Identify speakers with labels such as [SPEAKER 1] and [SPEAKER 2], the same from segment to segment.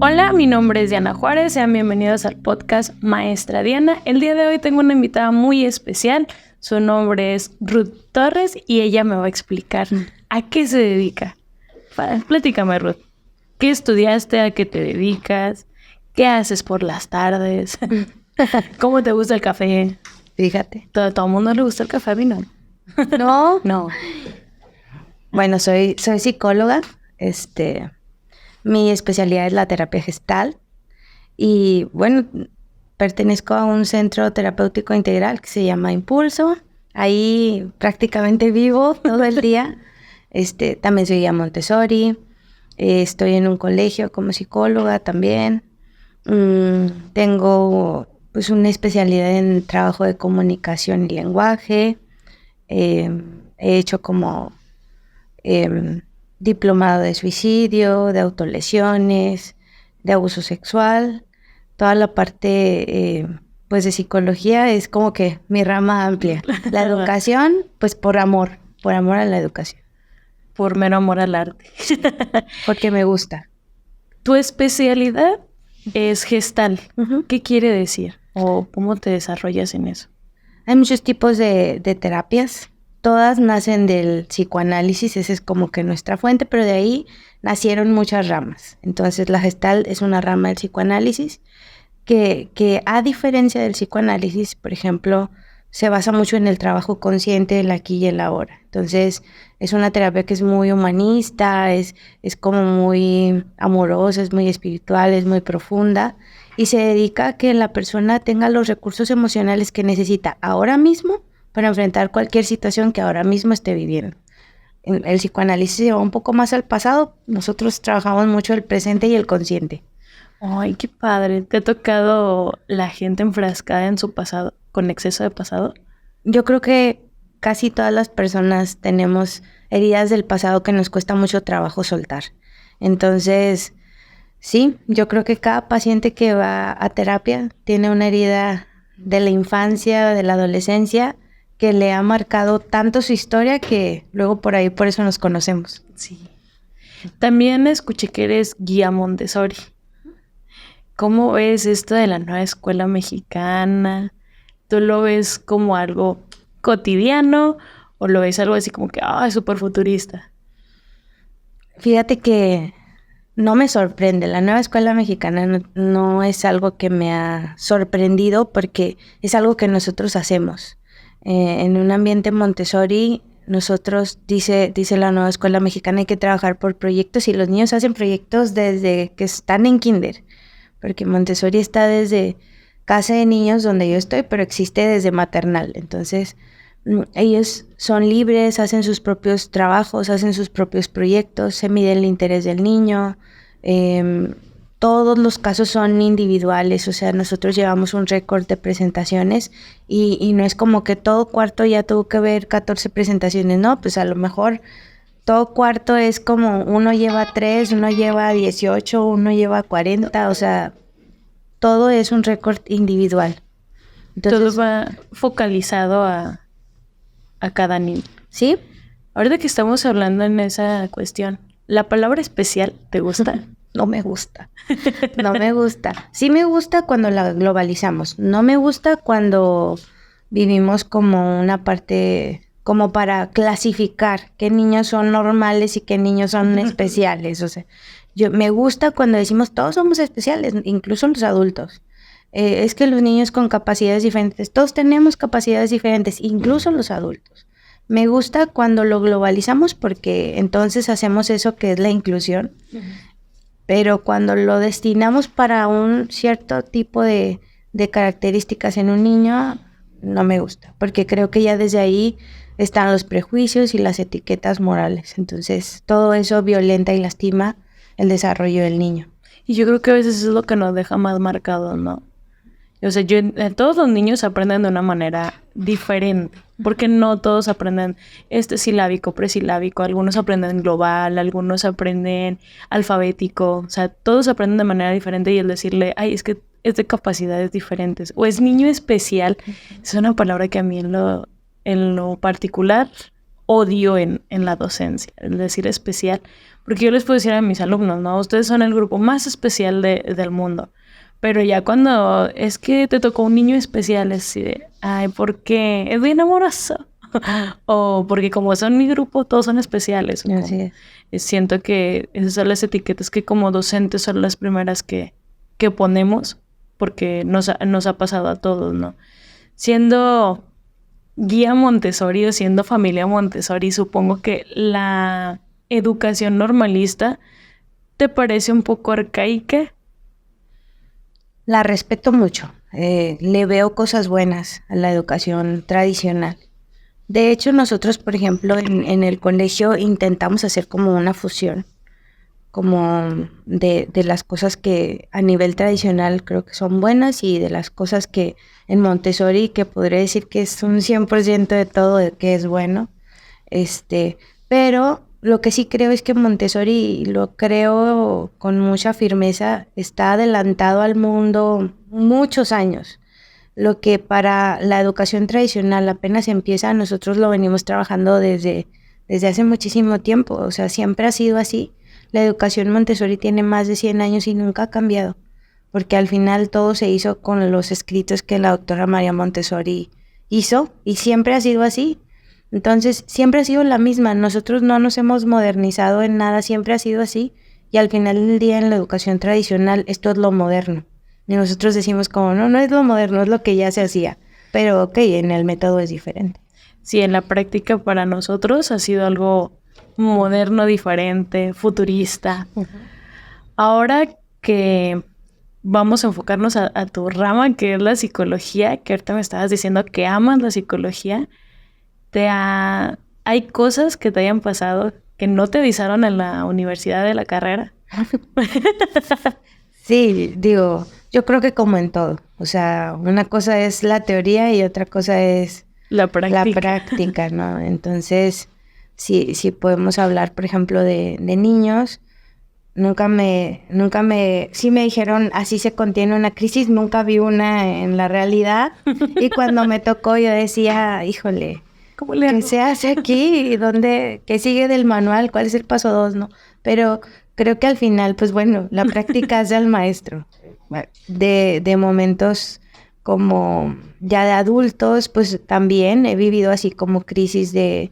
[SPEAKER 1] Hola, mi nombre es Diana Juárez, sean bienvenidos al podcast Maestra Diana. El día de hoy tengo una invitada muy especial, su nombre es Ruth Torres y ella me va a explicar a qué se dedica. Platícame, Ruth, ¿qué estudiaste? ¿A qué te dedicas? ¿Qué haces por las tardes? ¿Cómo te gusta el café?
[SPEAKER 2] Fíjate.
[SPEAKER 1] Todo el mundo le gusta el café, a mí no.
[SPEAKER 2] No.
[SPEAKER 1] No.
[SPEAKER 2] Bueno, soy psicóloga. Mi especialidad es la terapia gestal. Y bueno, pertenezco a un centro terapéutico integral que se llama Impulso. Ahí prácticamente vivo todo el día. También soy guía Montessori. Estoy en un colegio como psicóloga también. Tengo pues una especialidad en trabajo de comunicación y lenguaje. He hecho como diplomado de suicidio, de autolesiones, de abuso sexual. Toda la parte pues de psicología es como que mi rama amplia. La educación, pues por amor a la educación.
[SPEAKER 1] Por mero amor al arte.
[SPEAKER 2] Porque me gusta.
[SPEAKER 1] Tu especialidad es gestal.
[SPEAKER 2] Uh-huh.
[SPEAKER 1] ¿Qué quiere decir? ¿O cómo te desarrollas en eso?
[SPEAKER 2] Hay muchos tipos de terapias. Todas nacen del psicoanálisis, esa es como que nuestra fuente, pero de ahí nacieron muchas ramas. Entonces la gestal es una rama del psicoanálisis que a diferencia del psicoanálisis, por ejemplo, se basa mucho en el trabajo consciente, el aquí y el ahora. Entonces es una terapia que es muy humanista, es como muy amorosa, es muy espiritual, es muy profunda y se dedica a que la persona tenga los recursos emocionales que necesita ahora mismo para enfrentar cualquier situación que ahora mismo esté viviendo. El psicoanálisis se lleva un poco más al pasado, nosotros trabajamos mucho el presente y el consciente.
[SPEAKER 1] Ay, qué padre. ¿Te ha tocado la gente enfrascada en su pasado, con exceso de pasado?
[SPEAKER 2] Yo creo que casi todas las personas tenemos heridas del pasado que nos cuesta mucho trabajo soltar. Entonces, sí, yo creo que cada paciente que va a terapia tiene una herida de la infancia, de la adolescencia, que le ha marcado tanto su historia que luego por eso nos conocemos.
[SPEAKER 1] Sí. También escuché que eres guía Montessori. ¿Cómo ves esto de la nueva escuela mexicana? ¿Tú lo ves como algo cotidiano o lo ves algo así como que, es súper futurista?
[SPEAKER 2] Fíjate que no me sorprende. La nueva escuela mexicana no es algo que me ha sorprendido porque es algo que nosotros hacemos. En un ambiente Montessori, nosotros, dice la nueva escuela mexicana, hay que trabajar por proyectos y los niños hacen proyectos desde que están en kinder. Porque Montessori está desde casa de niños donde yo estoy, pero existe desde maternal. Entonces, ellos son libres, hacen sus propios trabajos, hacen sus propios proyectos, se mide el interés del niño. Todos los casos son individuales, o sea, nosotros llevamos un récord de presentaciones y no es como que todo cuarto ya tuvo que ver 14 presentaciones, no, pues a lo mejor todo cuarto es como uno lleva 3, uno lleva 18, uno lleva 40, o sea, todo es un récord individual.
[SPEAKER 1] Entonces, todo va focalizado a cada niño.
[SPEAKER 2] ¿Sí?
[SPEAKER 1] Ahorita que estamos hablando en esa cuestión, ¿la palabra especial te gusta?
[SPEAKER 2] No me gusta. No me gusta. Sí me gusta cuando la globalizamos. No me gusta cuando vivimos como una parte, como para clasificar qué niños son normales y qué niños son especiales. O sea, me gusta cuando decimos todos somos especiales, incluso los adultos. Es que los niños con capacidades diferentes, todos tenemos capacidades diferentes, incluso los adultos. Me gusta cuando lo globalizamos porque entonces hacemos eso que es la inclusión. Uh-huh. Pero cuando lo destinamos para un cierto tipo de características en un niño, no me gusta, porque creo que ya desde ahí están los prejuicios y las etiquetas morales. Entonces, todo eso violenta y lastima el desarrollo del niño.
[SPEAKER 1] Y yo creo que a veces es lo que nos deja más marcados, ¿no? O sea, todos los niños aprenden de una manera diferente, porque no todos aprenden silábico, presilábico, algunos aprenden global, algunos aprenden alfabético, o sea, todos aprenden de manera diferente y el decirle, es que es de capacidades diferentes, o es niño especial, es una palabra que a mí en lo particular odio en la docencia, es decir, especial. Porque yo les puedo decir a mis alumnos, ¿no? Ustedes son el grupo más especial del mundo. Pero ya cuando es que te tocó un niño especial, es así de, ay, ¿por qué? Es bien amoroso. O porque como son mi grupo, todos son especiales.
[SPEAKER 2] Así es.
[SPEAKER 1] Siento que esas son las etiquetas que como docentes son las primeras que ponemos, porque nos ha pasado a todos, ¿no? Siendo guía Montessori o siendo familia Montessori, supongo que la educación normalista te parece un poco arcaica.
[SPEAKER 2] La respeto mucho. Le veo cosas buenas a la educación tradicional. De hecho, nosotros, por ejemplo, en el colegio intentamos hacer como una fusión, como de las cosas que a nivel tradicional creo que son buenas y de las cosas que en Montessori, que podría decir que es un 100% de todo de que es bueno. Pero lo que sí creo es que Montessori, lo creo con mucha firmeza, está adelantado al mundo muchos años. Lo que para la educación tradicional apenas empieza, nosotros lo venimos trabajando desde hace muchísimo tiempo. O sea, siempre ha sido así. La educación Montessori tiene más de 100 años y nunca ha cambiado, porque al final todo se hizo con los escritos que la doctora María Montessori hizo y siempre ha sido así. Entonces, siempre ha sido la misma. Nosotros no nos hemos modernizado en nada, siempre ha sido así. Y al final del día en la educación tradicional, esto es lo moderno. Y nosotros decimos como, no es lo moderno, es lo que ya se hacía. Pero ok, en el método es diferente.
[SPEAKER 1] Sí, en la práctica para nosotros ha sido algo moderno, diferente, futurista. Uh-huh. Ahora que vamos a enfocarnos a tu rama, que es la psicología, que ahorita me estabas diciendo que amas la psicología, ¿hay cosas que te hayan pasado que no te avisaron en la universidad de la carrera?
[SPEAKER 2] Sí, digo, yo creo que como en todo. O sea, una cosa es la teoría y otra cosa es la práctica, ¿no? Entonces, sí podemos hablar, por ejemplo, de niños. Sí me dijeron, así se contiene una crisis, nunca vi una en la realidad. Y cuando me tocó yo decía, híjole, ¿qué se hace aquí? ¿Qué sigue del manual? ¿Cuál es el paso 2? ¿No? Pero creo que al final, pues bueno, la práctica hace al maestro. De momentos como ya de adultos, pues también he vivido así como crisis de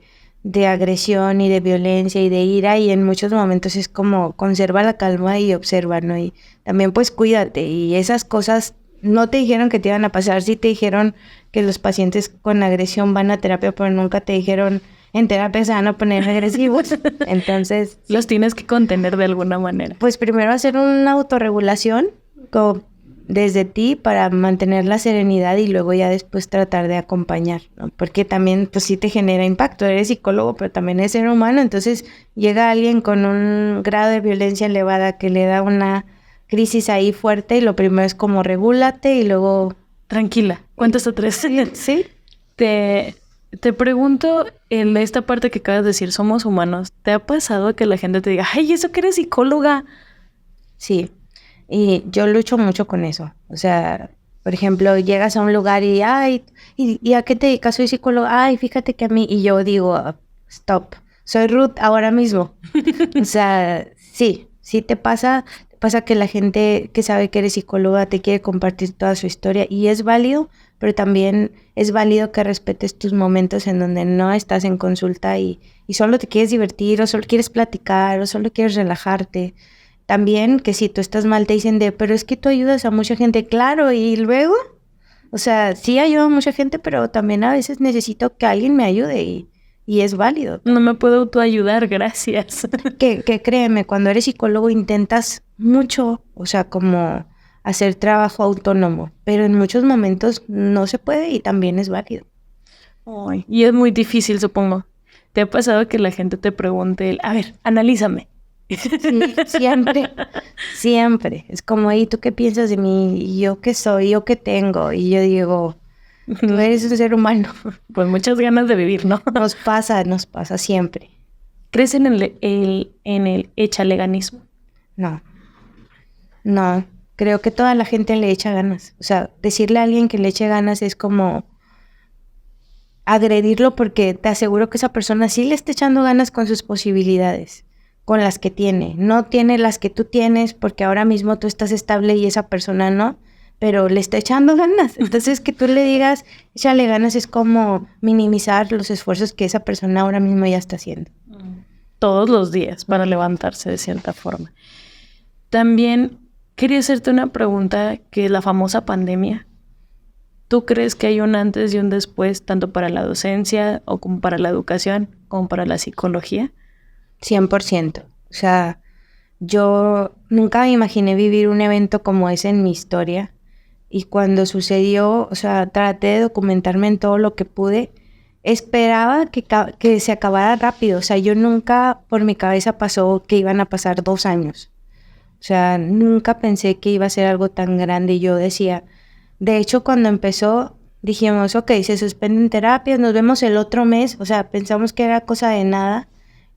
[SPEAKER 2] agresión y de violencia y de ira, y en muchos momentos es como conserva la calma y observa, ¿no? Y también pues cuídate, y esas cosas no te dijeron que te iban a pasar, sí te dijeron que los pacientes con agresión van a terapia, pero nunca te dijeron en terapia se van a poner agresivos. Entonces
[SPEAKER 1] los tienes que contener de alguna manera.
[SPEAKER 2] Pues primero hacer una autorregulación desde ti para mantener la serenidad y luego ya después tratar de acompañar, ¿no? Porque también pues sí te genera impacto, eres psicólogo pero también eres ser humano, entonces llega alguien con un grado de violencia elevada que le da una crisis ahí fuerte y lo primero es como regúlate y luego...
[SPEAKER 1] Tranquila, cuenta hasta 3.
[SPEAKER 2] Sí.
[SPEAKER 1] Te pregunto, en esta parte que acabas de decir, somos humanos, ¿te ha pasado que la gente te diga, ay, eso que eres psicóloga?
[SPEAKER 2] Sí. Y yo lucho mucho con eso. O sea, por ejemplo, llegas a un lugar y, ay, ¿y a qué te dedicas? Soy psicóloga. Ay, fíjate que a mí... Y yo digo, stop, soy Ruth ahora mismo. O sea, sí te pasa que la gente que sabe que eres psicóloga te quiere compartir toda su historia y es válido, pero también es válido que respetes tus momentos en donde no estás en consulta y solo te quieres divertir o solo quieres platicar o solo quieres relajarte. También que si tú estás mal te dicen pero es que tú ayudas a mucha gente, claro, y luego, o sea, sí ayudo a mucha gente, pero también a veces necesito que alguien me ayude y es válido.
[SPEAKER 1] No me puedo autoayudar, gracias.
[SPEAKER 2] Que créeme, cuando eres psicólogo intentas mucho, o sea, como hacer trabajo autónomo, pero en muchos momentos no se puede y también es válido.
[SPEAKER 1] Ay, y es muy difícil, supongo. ¿Te ha pasado que la gente te pregunte, a ver, analízame?
[SPEAKER 2] Sí, siempre. Es como, ¿y tú qué piensas de mí? ¿Y yo qué soy? ¿Yo qué tengo? Y yo digo, tú eres un ser humano.
[SPEAKER 1] Pues muchas ganas de vivir, ¿no?
[SPEAKER 2] Nos pasa siempre.
[SPEAKER 1] ¿Crees en el echaleganismo?
[SPEAKER 2] No, creo que toda la gente le echa ganas. O sea, decirle a alguien que le eche ganas es como agredirlo porque te aseguro que esa persona sí le está echando ganas con sus posibilidades, con las que tiene. No tiene las que tú tienes porque ahora mismo tú estás estable y esa persona no, pero le está echando ganas. Entonces que tú le digas, échale ganas, es como minimizar los esfuerzos que esa persona ahora mismo ya está haciendo.
[SPEAKER 1] Todos los días para levantarse de cierta forma. También quería hacerte una pregunta, que es la famosa pandemia. ¿Tú crees que hay un antes y un después, tanto para la docencia o como para la educación, como para la psicología?
[SPEAKER 2] 100%. O sea, yo nunca me imaginé vivir un evento como ese en mi historia. Y cuando sucedió, o sea, traté de documentarme en todo lo que pude. Esperaba que se acabara rápido. O sea, yo nunca por mi cabeza pasó que iban a pasar 2 años. O sea, nunca pensé que iba a ser algo tan grande. Y yo decía, de hecho, cuando empezó, dijimos, ok, se suspenden terapias, nos vemos el otro mes. O sea, pensamos que era cosa de nada.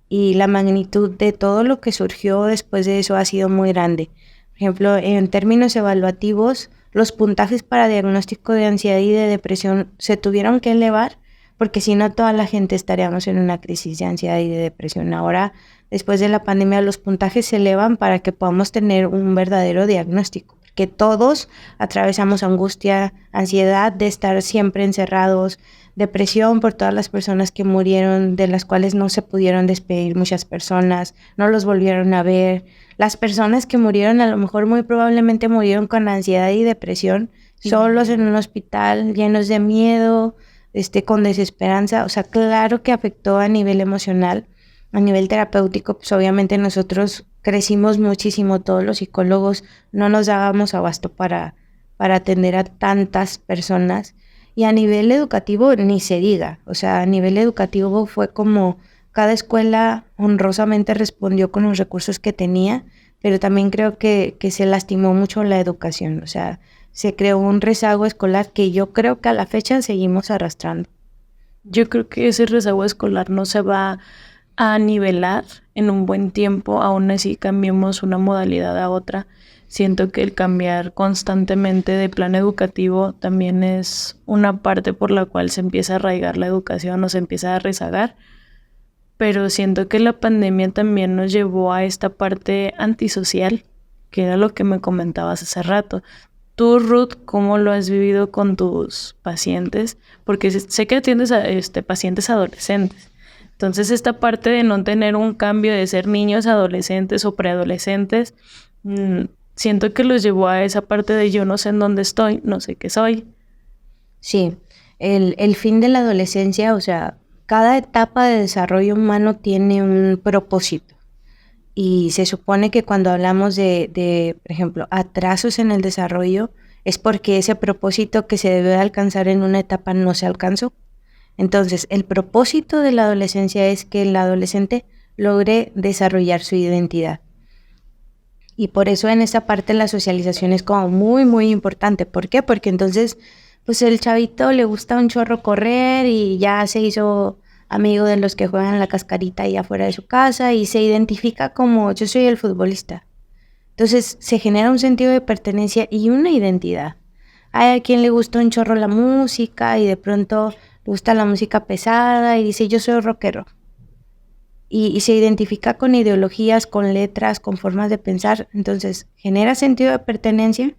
[SPEAKER 2] Y la magnitud de todo lo que surgió después de eso ha sido muy grande. Por ejemplo, en términos evaluativos, los puntajes para diagnóstico de ansiedad y de depresión se tuvieron que elevar, porque si no toda la gente estaríamos en una crisis de ansiedad y de depresión. Ahora, después de la pandemia, los puntajes se elevan para que podamos tener un verdadero diagnóstico, porque todos atravesamos angustia, ansiedad de estar siempre encerrados, depresión por todas las personas que murieron, de las cuales no se pudieron despedir muchas personas, no los volvieron a ver. Las personas que murieron a lo mejor muy probablemente murieron con ansiedad y depresión, solos en un hospital, llenos de miedo, con desesperanza. O sea, claro que afectó a nivel emocional, a nivel terapéutico. Pues obviamente nosotros crecimos muchísimo, todos los psicólogos no nos dábamos abasto para atender a tantas personas. Y a nivel educativo ni se diga. O sea, a nivel educativo fue como cada escuela honrosamente respondió con los recursos que tenía, pero también creo que se lastimó mucho la educación. O sea, se creó un rezago escolar que yo creo que a la fecha seguimos arrastrando.
[SPEAKER 1] Yo creo que ese rezago escolar no se va a nivelar en un buen tiempo, aún así cambiemos una modalidad a otra. Siento que el cambiar constantemente de plan educativo también es una parte por la cual se empieza a arraigar la educación o se empieza a rezagar. Pero siento que la pandemia también nos llevó a esta parte antisocial, que era lo que me comentabas hace rato. Tú, Ruth, ¿cómo lo has vivido con tus pacientes? Porque sé que atiendes a pacientes adolescentes. Entonces, esta parte de no tener un cambio de ser niños, adolescentes o preadolescentes, siento que los llevó a esa parte de yo no sé en dónde estoy, no sé qué soy.
[SPEAKER 2] Sí, el fin de la adolescencia, o sea, cada etapa de desarrollo humano tiene un propósito. Y se supone que cuando hablamos de, por ejemplo, atrasos en el desarrollo, es porque ese propósito que se debe alcanzar en una etapa no se alcanzó. Entonces, el propósito de la adolescencia es que el adolescente logre desarrollar su identidad. Y por eso en esa parte la socialización es como muy, muy importante. ¿Por qué? Porque entonces, pues el chavito le gusta un chorro correr y ya se hizo amigo de los que juegan la cascarita ahí afuera de su casa y se identifica como yo soy el futbolista. Entonces se genera un sentido de pertenencia y una identidad. Hay a quien le gusta un chorro la música y de pronto le gusta la música pesada y dice yo soy rockero. Y se identifica con ideologías, con letras, con formas de pensar. Entonces genera sentido de pertenencia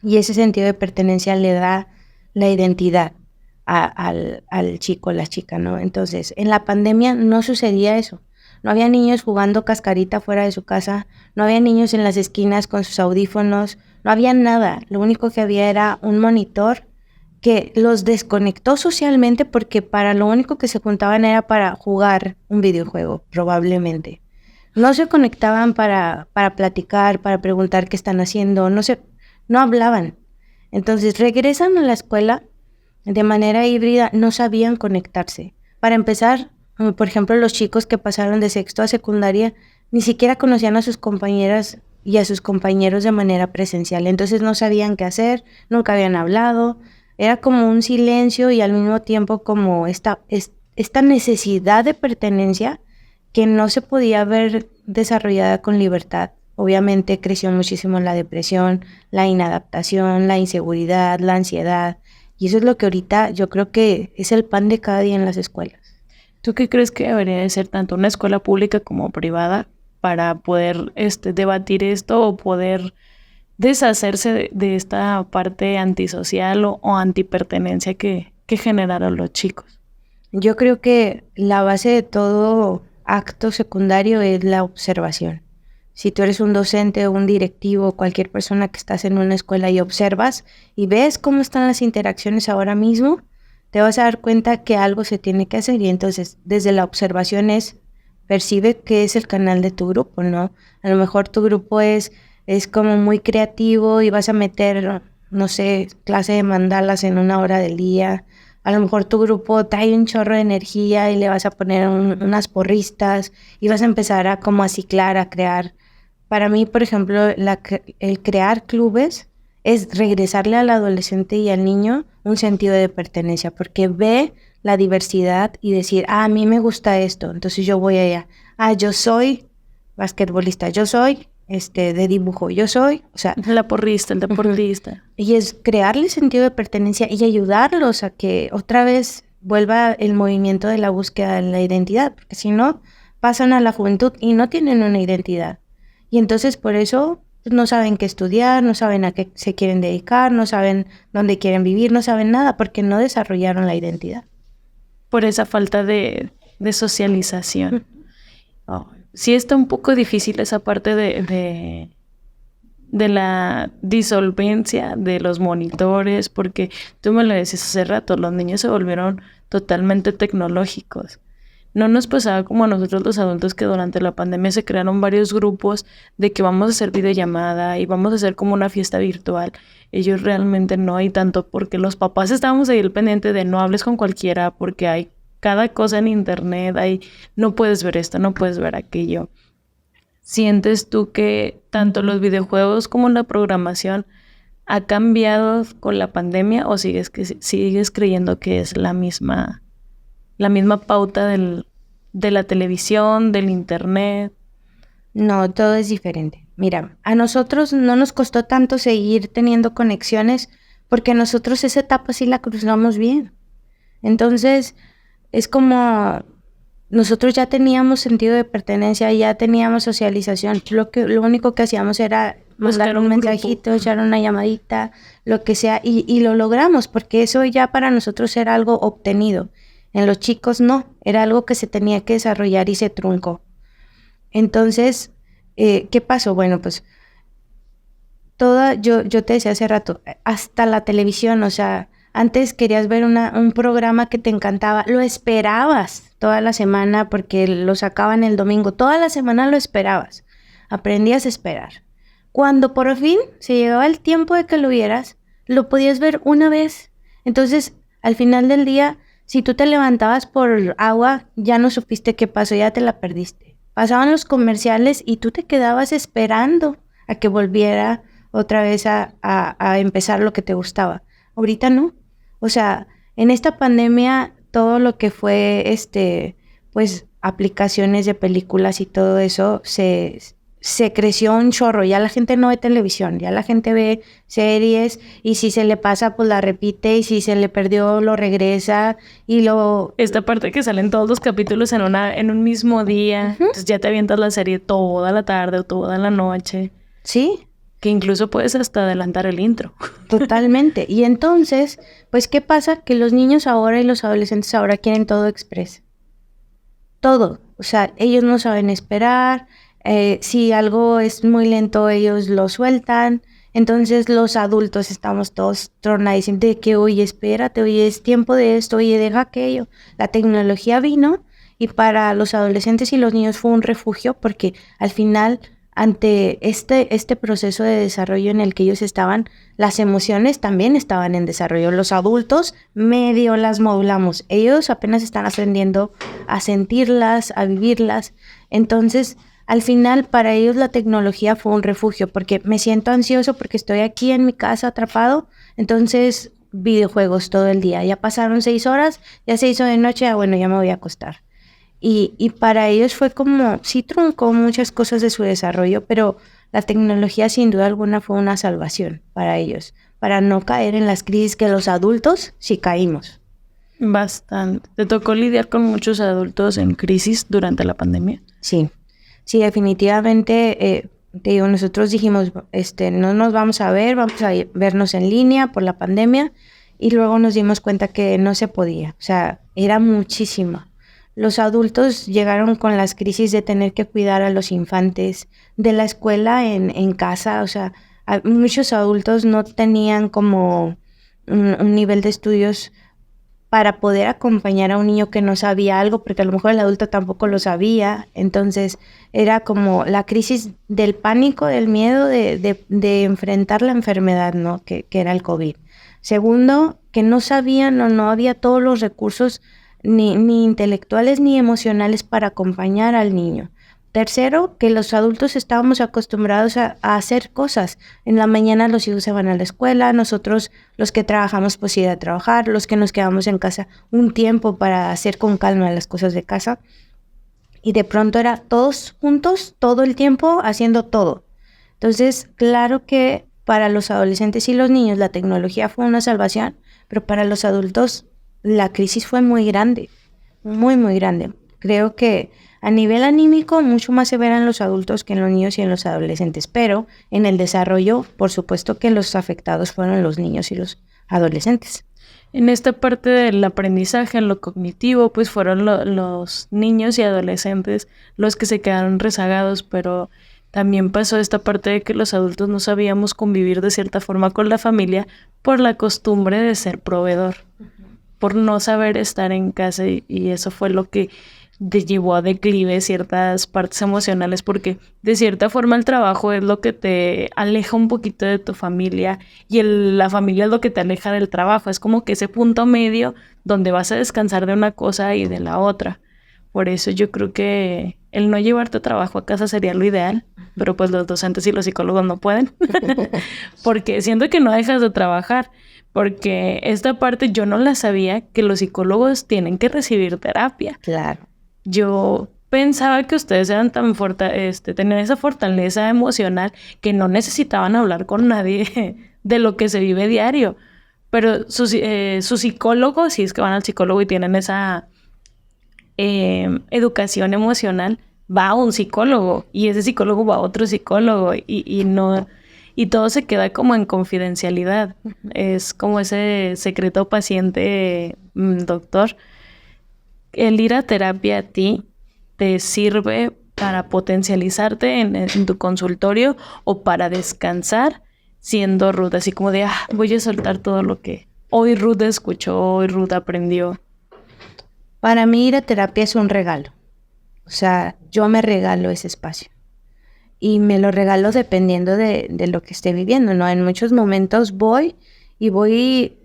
[SPEAKER 2] y ese sentido de pertenencia le da la identidad al chico, la chica, ¿no? Entonces, en la pandemia no sucedía eso. No había niños jugando cascarita fuera de su casa, no había niños en las esquinas con sus audífonos, no había nada. Lo único que había era un monitor que los desconectó socialmente porque para lo único que se juntaban era para jugar un videojuego, probablemente. No se conectaban para platicar, para preguntar qué están haciendo, no hablaban. Entonces regresan a la escuela de manera híbrida, no sabían conectarse. Para empezar, por ejemplo, los chicos que pasaron de sexto a secundaria ni siquiera conocían a sus compañeras y a sus compañeros de manera presencial. Entonces no sabían qué hacer, nunca habían hablado. Era como un silencio y al mismo tiempo como esta necesidad de pertenencia que no se podía ver desarrollada con libertad. Obviamente creció muchísimo la depresión, la inadaptación, la inseguridad, la ansiedad. Y eso es lo que ahorita yo creo que es el pan de cada día en las escuelas.
[SPEAKER 1] ¿Tú qué crees que debería de ser tanto una escuela pública como privada para poder debatir esto o poder deshacerse de esta parte antisocial o antipertenencia que generaron los chicos?
[SPEAKER 2] Yo creo que la base de todo acto secundario es la observación. Si tú eres un docente o un directivo, cualquier persona que estás en una escuela y observas y ves cómo están las interacciones ahora mismo, te vas a dar cuenta que algo se tiene que hacer. Y entonces, desde la observación percibe qué es el canal de tu grupo, ¿no? A lo mejor tu grupo es como muy creativo y vas a meter, no sé, clase de mandalas en una hora del día. A lo mejor tu grupo trae un chorro de energía y le vas a poner unas porristas y vas a empezar a como a ciclar, a crear. Para mí, por ejemplo, el crear clubes es regresarle al adolescente y al niño un sentido de pertenencia, porque ve la diversidad y decir, a mí me gusta esto, entonces yo voy allá. Yo soy basquetbolista, yo soy de dibujo, yo soy, o sea...
[SPEAKER 1] La porrista, el deportista.
[SPEAKER 2] Y es crearle sentido de pertenencia y ayudarlos a que otra vez vuelva el movimiento de la búsqueda de la identidad, porque si no, pasan a la juventud y no tienen una identidad. Y entonces por eso no saben qué estudiar, no saben a qué se quieren dedicar, no saben dónde quieren vivir, no saben nada, porque no desarrollaron la identidad.
[SPEAKER 1] Por esa falta de socialización. Sí está un poco difícil esa parte de la disolvencia de los monitores, porque tú me lo decías hace rato, los niños se volvieron totalmente tecnológicos. No nos pasaba como a nosotros los adultos que durante la pandemia se crearon varios grupos de que vamos a hacer videollamada y vamos a hacer como una fiesta virtual. Ellos realmente no, y tanto porque los papás estábamos ahí al pendiente de no hables con cualquiera porque hay cada cosa en internet, no puedes ver esto, no puedes ver aquello. ¿Sientes tú que tanto los videojuegos como la programación ha cambiado con la pandemia o sigues creyendo que es la misma pauta de la televisión, del internet?
[SPEAKER 2] No, todo es diferente. Mira, a nosotros no nos costó tanto seguir teniendo conexiones porque nosotros esa etapa sí la cruzamos bien. Entonces, es como nosotros ya teníamos sentido de pertenencia, ya teníamos socialización. Lo único que hacíamos era mandar un mensajito, echar una llamadita, lo que sea, y lo logramos, porque eso ya para nosotros era algo obtenido. En los chicos no, era algo que se tenía que desarrollar y se truncó. Entonces, ¿qué pasó? Bueno, pues yo te decía hace rato, hasta la televisión, o sea, antes querías ver un programa que te encantaba, lo esperabas toda la semana porque lo sacaban el domingo, toda la semana lo esperabas, aprendías a esperar. Cuando por fin se llegaba el tiempo de que lo vieras, lo podías ver una vez. Entonces, al final del día, si tú te levantabas por agua, ya no supiste qué pasó, ya te la perdiste. Pasaban los comerciales y tú te quedabas esperando a que volviera otra vez a empezar lo que te gustaba. Ahorita no. O sea, en esta pandemia, todo lo que fue, pues, aplicaciones de películas y todo eso, se creció un chorro. Ya la gente no ve televisión, ya la gente ve series y si se le pasa, pues la repite y si se le perdió, lo regresa y
[SPEAKER 1] Esta parte que salen todos los capítulos en un mismo día, entonces ya te avientas la serie toda la tarde o toda la noche.
[SPEAKER 2] Sí.
[SPEAKER 1] Que incluso puedes hasta adelantar el intro.
[SPEAKER 2] Totalmente. Y entonces, pues, ¿qué pasa? Que los niños ahora y los adolescentes ahora quieren todo express. Todo. O sea, ellos no saben esperar. Si algo es muy lento, ellos lo sueltan. Entonces, los adultos estamos todos tronadísimos de que, oye, espérate, oye, es tiempo de esto, oye, deja aquello. La tecnología vino y para los adolescentes y los niños fue un refugio porque al final, ante este proceso de desarrollo en el que ellos estaban, las emociones también estaban en desarrollo. Los adultos medio las modulamos. Ellos apenas están aprendiendo a sentirlas, a vivirlas. Entonces, al final, para ellos la tecnología fue un refugio porque me siento ansioso porque estoy aquí en mi casa atrapado. Entonces, videojuegos todo el día. Ya pasaron 6 horas, ya se hizo de noche, bueno, ya me voy a acostar. Y para ellos fue como, sí truncó muchas cosas de su desarrollo, pero la tecnología sin duda alguna fue una salvación para ellos, para no caer en las crisis que los adultos sí caímos.
[SPEAKER 1] Bastante. ¿Te tocó lidiar con muchos adultos en crisis durante la pandemia?
[SPEAKER 2] Sí, definitivamente. Te digo, nosotros dijimos, no nos vamos a vernos en línea por la pandemia, y luego nos dimos cuenta que no se podía, o sea, era muchísimo. Los adultos llegaron con las crisis de tener que cuidar a los infantes, de la escuela en casa, o sea, muchos adultos no tenían como un nivel de estudios para poder acompañar a un niño que no sabía algo, porque a lo mejor el adulto tampoco lo sabía. Entonces era como la crisis del pánico, del miedo de enfrentar la enfermedad, ¿no? Que era el COVID. Segundo, que no sabían o no había todos los recursos ni intelectuales ni emocionales para acompañar al niño. Tercero, que los adultos estábamos acostumbrados a hacer cosas. En la mañana los hijos se van a la escuela, nosotros los que trabajamos pues ir a trabajar, los que nos quedamos en casa un tiempo para hacer con calma las cosas de casa. Y de pronto era todos juntos, todo el tiempo, haciendo todo. Entonces, claro que para los adolescentes y los niños la tecnología fue una salvación, pero para los adultos la crisis fue muy grande, muy, muy grande. Creo que a nivel anímico, mucho más severa en los adultos que en los niños y en los adolescentes, pero en el desarrollo, por supuesto que los afectados fueron los niños y los adolescentes.
[SPEAKER 1] En esta parte del aprendizaje, en lo cognitivo, pues fueron los niños y adolescentes los que se quedaron rezagados, pero también pasó esta parte de que los adultos no sabíamos convivir de cierta forma con la familia por la costumbre de ser proveedor, por no saber estar en casa, y eso fue lo que te llevó a declive ciertas partes emocionales, porque de cierta forma el trabajo es lo que te aleja un poquito de tu familia, y la familia es lo que te aleja del trabajo. Es como que ese punto medio donde vas a descansar de una cosa y de la otra. Por eso yo creo que el no llevar tu trabajo a casa sería lo ideal, pero pues los docentes y los psicólogos no pueden, porque siento que no dejas de trabajar, porque esta parte yo no la sabía, que los psicólogos tienen que recibir terapia.
[SPEAKER 2] Claro.
[SPEAKER 1] Yo pensaba que ustedes eran tan tenían esa fortaleza emocional que no necesitaban hablar con nadie de lo que se vive diario. Pero su psicólogo, si es que van al psicólogo y tienen esa educación emocional, va a un psicólogo, y ese psicólogo va a otro psicólogo, y todo se queda como en confidencialidad. Es como ese secreto paciente, doctor. El ir a terapia a ti te sirve para potencializarte en tu consultorio, o para descansar siendo Ruth, así como de, voy a soltar todo lo que hoy Ruth escuchó, hoy Ruth aprendió.
[SPEAKER 2] Para mí ir a terapia es un regalo. O sea, yo me regalo ese espacio. Y me lo regalo dependiendo de lo que esté viviendo, ¿no? En muchos momentos voy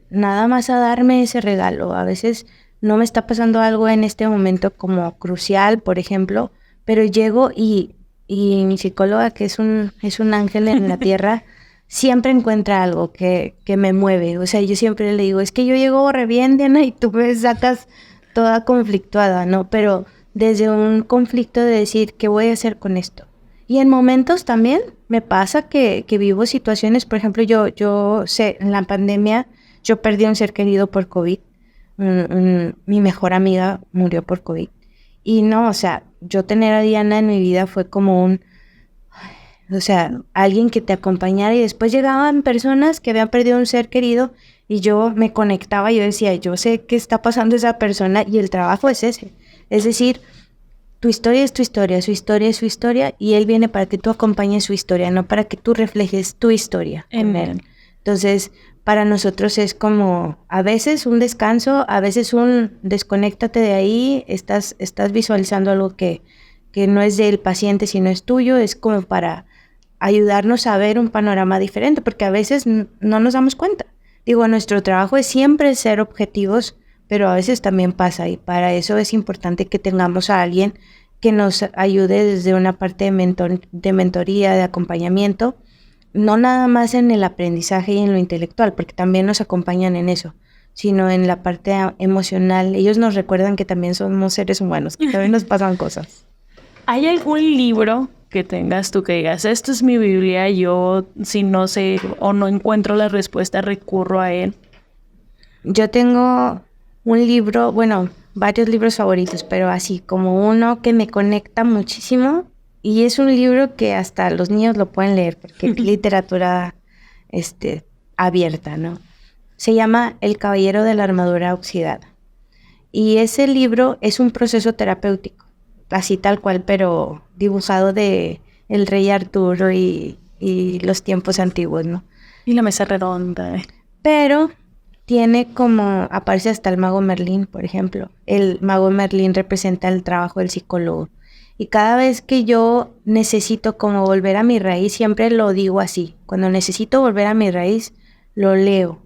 [SPEAKER 2] nada más a darme ese regalo. A veces no me está pasando algo en este momento como crucial, por ejemplo, pero llego y mi psicóloga, que es un ángel en la tierra, siempre encuentra algo que me mueve. O sea, yo siempre le digo, es que yo llego re bien, Diana, y tú me sacas toda conflictuada, ¿no? Pero desde un conflicto de decir, ¿qué voy a hacer con esto? Y en momentos también me pasa que vivo situaciones, por ejemplo, yo sé, en la pandemia yo perdí a un ser querido por COVID. Mi mejor amiga murió por COVID. Y no, o sea, yo tener a Diana en mi vida fue como alguien que te acompañara, y después llegaban personas que habían perdido un ser querido y yo me conectaba, yo decía, yo sé qué está pasando esa persona, y el trabajo es ese. Es decir, tu historia es tu historia, su historia es su historia, y él viene para que tú acompañes su historia, no para que tú reflejes tu historia en él. Entonces, para nosotros es como a veces un descanso, a veces un desconéctate de ahí, estás visualizando algo que no es del paciente, sino es tuyo, es como para ayudarnos a ver un panorama diferente, porque a veces no nos damos cuenta. Digo, nuestro trabajo es siempre ser objetivos, pero a veces también pasa, y para eso es importante que tengamos a alguien que nos ayude desde una parte de mentoría, de acompañamiento, no nada más en el aprendizaje y en lo intelectual, porque también nos acompañan en eso, sino en la parte emocional. Ellos nos recuerdan que también somos seres humanos, que también nos pasan cosas.
[SPEAKER 1] ¿Hay algún libro que tengas tú que digas, esto es mi Biblia, yo si no sé o no encuentro la respuesta recurro a él?
[SPEAKER 2] Yo tengo un libro, bueno, varios libros favoritos, pero así como uno que me conecta muchísimo y es un libro que hasta los niños lo pueden leer porque es literatura abierta, ¿no? Se llama El Caballero de la Armadura Oxidada. Y ese libro es un proceso terapéutico, así tal cual, pero dibujado de el rey Arturo y los tiempos antiguos, ¿no?
[SPEAKER 1] Y la mesa redonda.
[SPEAKER 2] Pero tiene como, aparece hasta el mago Merlín, por ejemplo. El mago Merlín representa el trabajo del psicólogo. Y cada vez que yo necesito como volver a mi raíz, siempre lo digo así. Cuando necesito volver a mi raíz, lo leo.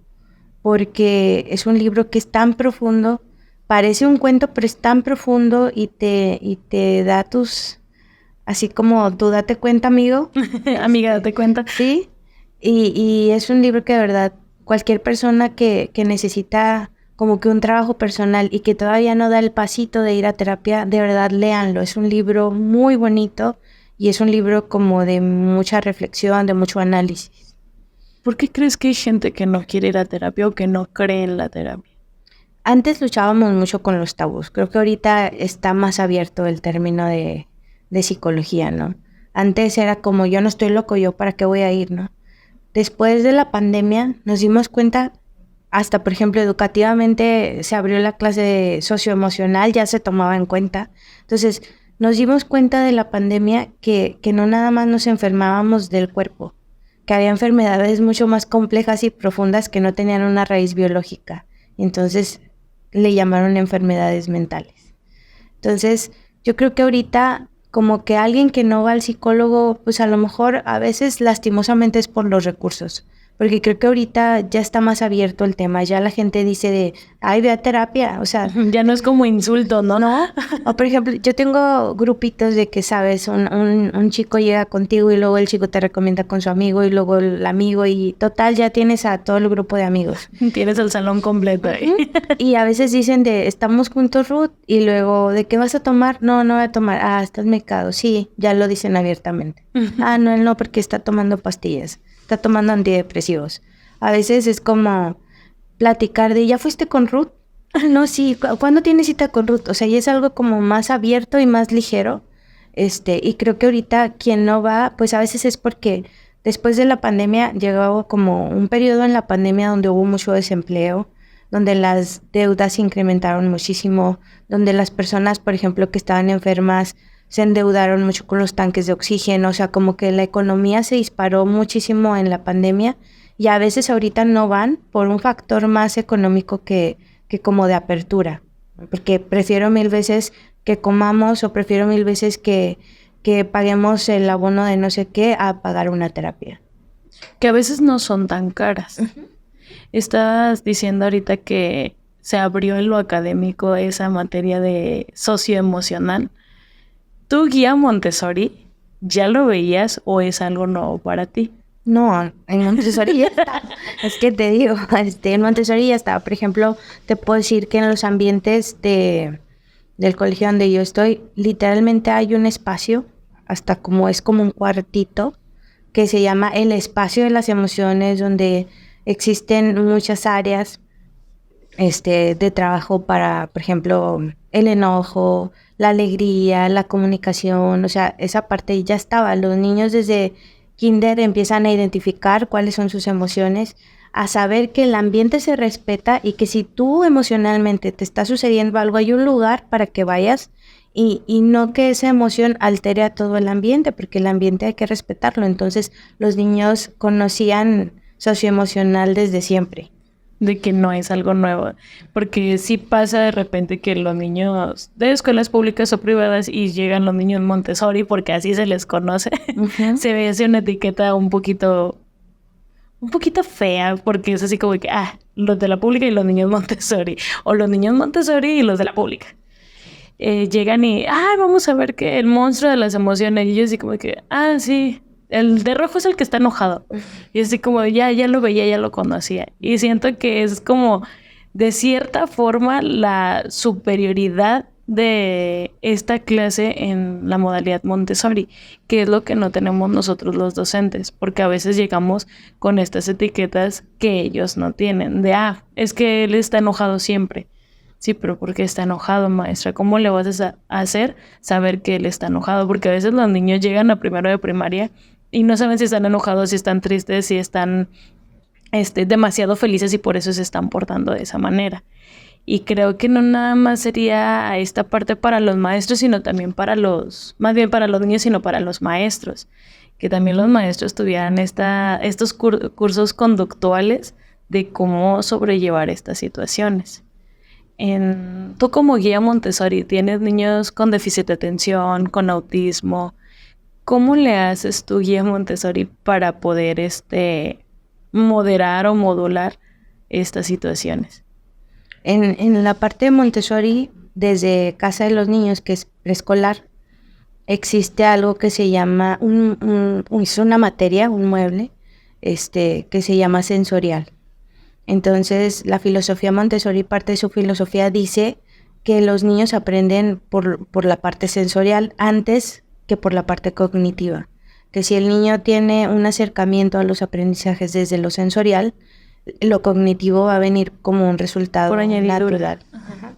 [SPEAKER 2] Porque es un libro que es tan profundo, parece un cuento, pero es tan profundo y te da así como tú date cuenta, amigo.
[SPEAKER 1] Amiga, date cuenta.
[SPEAKER 2] Sí, y es un libro que de verdad cualquier persona que necesita como que un trabajo personal y que todavía no da el pasito de ir a terapia, de verdad léanlo. Es un libro muy bonito y es un libro como de mucha reflexión, de mucho análisis.
[SPEAKER 1] ¿Por qué crees que hay gente que no quiere ir a terapia o que no cree en la terapia?
[SPEAKER 2] Antes luchábamos mucho con los tabús. Creo que ahorita está más abierto el término de psicología, ¿no? Antes era como yo no estoy loco, yo para qué voy a ir, ¿no? Después de la pandemia nos dimos cuenta, hasta por ejemplo educativamente se abrió la clase socioemocional, ya se tomaba en cuenta. Entonces nos dimos cuenta de la pandemia que no nada más nos enfermábamos del cuerpo, que había enfermedades mucho más complejas y profundas que no tenían una raíz biológica. Entonces le llamaron enfermedades mentales. Entonces yo creo que ahorita como que alguien que no va al psicólogo, pues a lo mejor a veces lastimosamente es por los recursos, porque creo que ahorita ya está más abierto el tema, ya la gente dice de, ay, ve a terapia, o sea...
[SPEAKER 1] Ya no es como insulto, ¿no?
[SPEAKER 2] No, o por ejemplo, yo tengo grupitos de que, sabes, un chico llega contigo y luego el chico te recomienda con su amigo y luego el amigo y total ya tienes a todo el grupo de amigos.
[SPEAKER 1] Tienes el salón completo ahí.
[SPEAKER 2] Y a veces dicen de, estamos juntos, Ruth, y luego, ¿de qué vas a tomar? No, no voy a tomar. Ah, estás mecado. Sí, ya lo dicen abiertamente. Ah, no, él no, porque está tomando pastillas, está tomando antidepresivos. A veces es como platicar de, ¿ya fuiste con Ruth? No, sí, ¿cuándo tienes cita con Ruth? O sea, y es algo como más abierto y más ligero. Y creo que ahorita quien no va, pues a veces es porque después de la pandemia llegó como un periodo en la pandemia donde hubo mucho desempleo, donde las deudas se incrementaron muchísimo, donde las personas, por ejemplo, que estaban enfermas, se endeudaron mucho con los tanques de oxígeno, o sea, como que la economía se disparó muchísimo en la pandemia y a veces ahorita no van por un factor más económico que como de apertura, porque prefiero mil veces que comamos o prefiero mil veces que paguemos el abono de no sé qué a pagar una terapia.
[SPEAKER 1] Que a veces no son tan caras. Uh-huh. Estabas diciendo ahorita que se abrió en lo académico esa materia de socioemocional. ¿Tu guía Montessori ya lo veías o es algo nuevo para ti?
[SPEAKER 2] No, en Montessori ya está. Es que te digo, en Montessori ya está. Por ejemplo, te puedo decir que en los ambientes del colegio donde yo estoy, literalmente hay un espacio, hasta como es como un cuartito, que se llama el espacio de las emociones, donde existen muchas áreas de trabajo para, por ejemplo, el enojo, la alegría, la comunicación, o sea, esa parte ya estaba. Los niños desde kinder empiezan a identificar cuáles son sus emociones, a saber que el ambiente se respeta y que si tú emocionalmente te está sucediendo algo, hay un lugar para que vayas y no que esa emoción altere a todo el ambiente, porque el ambiente hay que respetarlo. Entonces los niños conocían socioemocional desde siempre.
[SPEAKER 1] De que no es algo nuevo, porque sí pasa de repente que los niños de escuelas públicas o privadas y llegan los niños Montessori, porque así se les conoce, uh-huh. Se ve así una etiqueta un poquito fea, porque es así como que, los de la pública y los niños Montessori, o los niños Montessori y los de la pública. Llegan y, vamos a ver que el monstruo de las emociones, y yo así como que, sí, el de rojo es el que está enojado. Y así como ya lo veía, ya lo conocía. Y siento que es como, de cierta forma, la superioridad de esta clase en la modalidad Montessori, que es lo que no tenemos nosotros los docentes, porque a veces llegamos con estas etiquetas que ellos no tienen, de, es que él está enojado siempre. Sí, pero ¿por qué está enojado, maestra? ¿Cómo le vas a hacer saber que él está enojado? Porque a veces los niños llegan a primero de primaria y no saben si están enojados, si están tristes, si están demasiado felices y por eso se están portando de esa manera. Y creo que no nada más sería esta parte para los maestros, sino también más bien para los niños, sino para los maestros. Que también los maestros tuvieran estos cursos conductuales de cómo sobrellevar estas situaciones. Tú como guía Montessori, tienes niños con déficit de atención, con autismo. ¿Cómo le haces tu guía Montessori para poder moderar o modular estas situaciones?
[SPEAKER 2] En la parte de Montessori, desde Casa de los Niños, que es preescolar, existe algo que se llama, es una materia, un mueble, que se llama sensorial. Entonces, la filosofía Montessori, parte de su filosofía dice que los niños aprenden por la parte sensorial antes que por la parte cognitiva. Que si el niño tiene un acercamiento a los aprendizajes desde lo sensorial, lo cognitivo va a venir como un resultado natural. Ajá.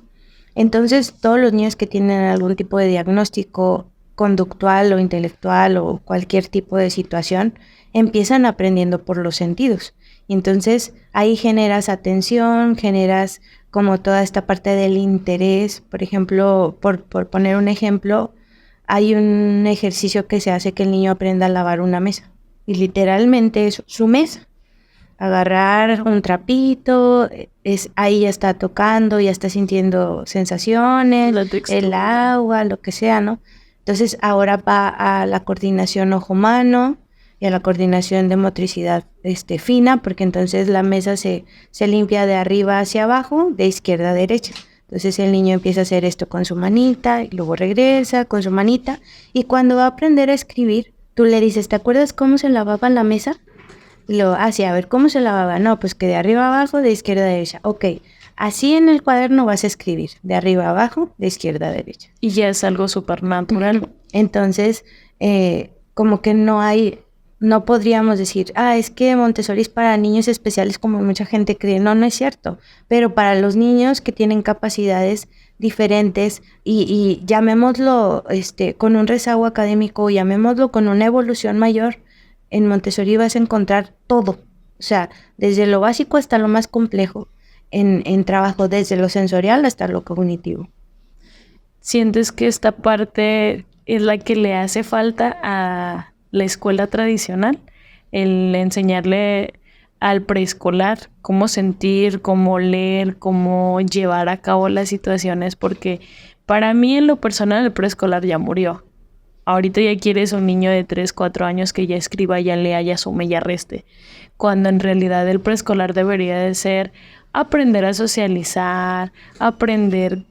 [SPEAKER 2] Entonces, todos los niños que tienen algún tipo de diagnóstico conductual o intelectual o cualquier tipo de situación, empiezan aprendiendo por los sentidos. Y entonces ahí generas atención, generas como toda esta parte del interés. Por ejemplo, por poner un ejemplo, hay un ejercicio que se hace que el niño aprenda a lavar una mesa. Y literalmente es su mesa. Agarrar un trapito, ahí ya está tocando, ya está sintiendo sensaciones, el agua, lo que sea, ¿no? Entonces ahora va a la coordinación ojo-mano y a la coordinación de motricidad fina, porque entonces la mesa se limpia de arriba hacia abajo, de izquierda a derecha. Entonces el niño empieza a hacer esto con su manita, y luego regresa con su manita, y cuando va a aprender a escribir, tú le dices, ¿te acuerdas cómo se lavaba la mesa? Sí, a ver, ¿cómo se lavaba? No, pues que de arriba a abajo, de izquierda a derecha. Ok, así en el cuaderno vas a escribir, de arriba a abajo, de izquierda a derecha.
[SPEAKER 1] Y ya es algo súper natural.
[SPEAKER 2] Entonces, como que no podríamos decir, es que Montessori es para niños especiales como mucha gente cree. No, no es cierto. Pero para los niños que tienen capacidades diferentes y llamémoslo con un rezago académico, llamémoslo con una evolución mayor, en Montessori vas a encontrar todo. O sea, desde lo básico hasta lo más complejo en trabajo, desde lo sensorial hasta lo cognitivo.
[SPEAKER 1] ¿Sientes que esta parte es la que le hace falta a la escuela tradicional? El enseñarle al preescolar cómo sentir, cómo leer, cómo llevar a cabo las situaciones, porque para mí en lo personal el preescolar ya murió. Ahorita ya quieres un niño de 3, 4 años que ya escriba, ya lea, ya sume, ya reste. Cuando en realidad el preescolar debería de ser aprender a socializar, aprender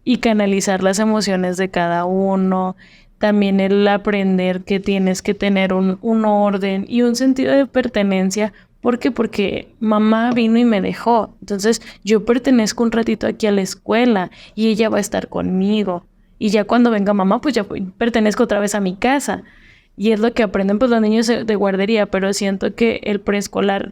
[SPEAKER 1] y canalizar las emociones de cada uno. También el aprender que tienes que tener un orden y un sentido de pertenencia. ¿Por qué? Porque mamá vino y me dejó. Entonces yo pertenezco un ratito aquí a la escuela y ella va a estar conmigo. Y ya cuando venga mamá, pues ya pertenezco otra vez a mi casa. Y es lo que aprenden pues los niños de guardería, pero siento que el preescolar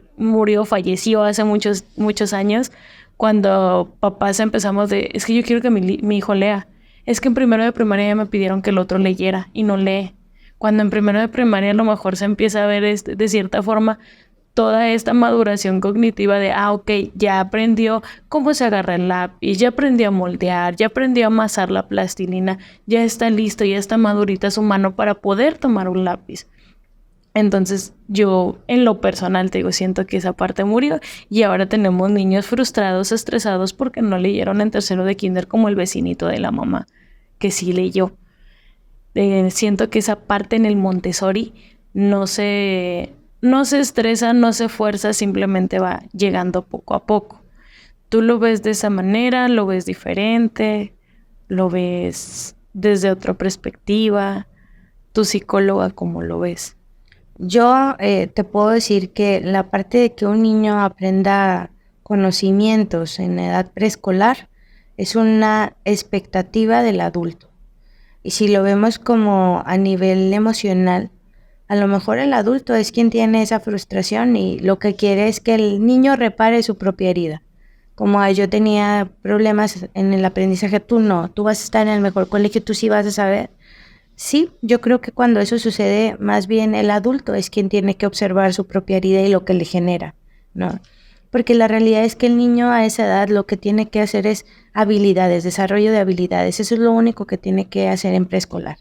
[SPEAKER 1] falleció hace muchos, muchos años, cuando papás empezamos es que yo quiero que mi hijo lea. Es que en primero de primaria ya me pidieron que el otro leyera y no lee. Cuando en primero de primaria a lo mejor se empieza a ver de cierta forma toda esta maduración cognitiva de, ok, ya aprendió cómo se agarra el lápiz, ya aprendió a moldear, ya aprendió a amasar la plastilina, ya está listo, ya está madurita su mano para poder tomar un lápiz. Entonces yo en lo personal te digo, siento que esa parte murió y ahora tenemos niños frustrados, estresados porque no leyeron en tercero de kinder como el vecinito de la mamá, que sí leyó. Siento que esa parte en el Montessori no se estresa, no se fuerza, simplemente va llegando poco a poco. ¿Tú lo ves de esa manera? ¿Lo ves diferente? ¿Lo ves desde otra perspectiva? ¿Tu psicóloga cómo lo ves?
[SPEAKER 2] Yo te puedo decir que la parte de que un niño aprenda conocimientos en edad preescolar es una expectativa del adulto. Y si lo vemos como a nivel emocional, a lo mejor el adulto es quien tiene esa frustración y lo que quiere es que el niño repare su propia herida. Como yo tenía problemas en el aprendizaje, tú no, tú vas a estar en el mejor colegio, tú sí vas a saber. Sí, yo creo que cuando eso sucede, más bien el adulto es quien tiene que observar su propia herida y lo que le genera, ¿no? Porque la realidad es que el niño a esa edad lo que tiene que hacer es habilidades, desarrollo de habilidades. Eso es lo único que tiene que hacer en preescolar.